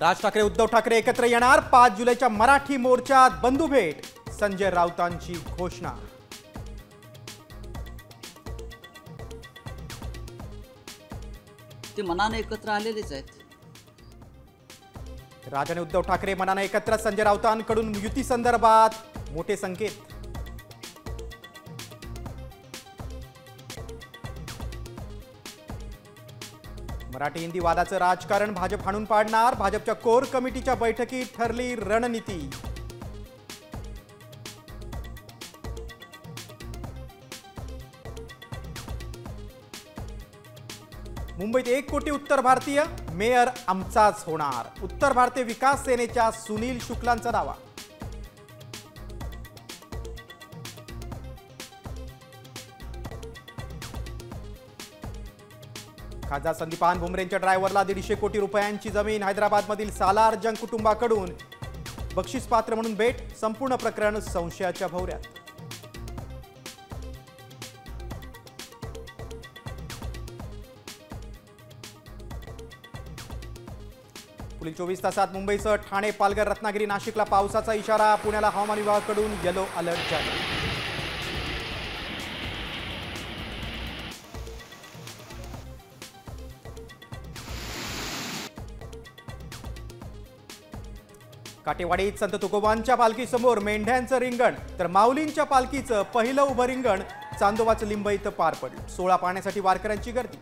राज ठाकरे उद्धव ठाकरे एकत्र येणार 5 जुलैच्या मराठी मोर्चात बंधू भेट संजय राऊतांची घोषणा। ते मनाने एकत्र आलेलेच आहेत। राज आणि उद्धव ठाकरे मनाने एकत्र, संजय राऊतांकडून युती संदर्भात मोठे संकेत। मराठी हिंदी वादाचं राजकारण भाजप हाणून पाडणार, भाजपच्या कोर कमिटीच्या बैठकीत ठरली रणनीती। मुंबईत 1 कोटी उत्तर भारतीय, मेयर आमचाच होणार, उत्तर भारतीय विकास सेनेच्या सुनील शुक्लांचा दावा। खासदार संदीपान भुमरेंच्या ड्रायव्हरला 150 कोटी रुपयांची जमीन, हैदराबादमधील सालार जंग कुटुंबाकडून बक्षीस पात्र म्हणून भेट, संपूर्ण प्रकरण संशयाच्या भोवऱ्यात। पुढील 24 तासात मुंबईसह ठाणे, पालघर, रत्नागिरी, नाशिकला पावसाचा इशारा, पुण्याला हवामान विभागाकडून येलो अलर्ट जारी। काटेवाडीत संत तुकोबांच्या पालखीसमोर मेंढ्यांचं रिंगण, तर माऊलींच्या पालखीचं पहिलं उभं रिंगण चांदोबाचं लिंब इथं पार पडलं। 16 पाहण्यासाठी वारकऱ्यांची गर्दी।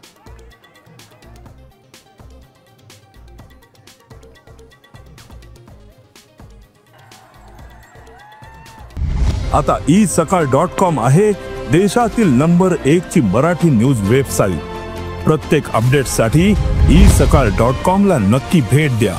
आता isakal.com आहे देशातील नंबर 1 ची मराठी न्यूज वेबसाईट। प्रत्येक अपडेटसाठी isakal.com ला नक्की भेट द्या।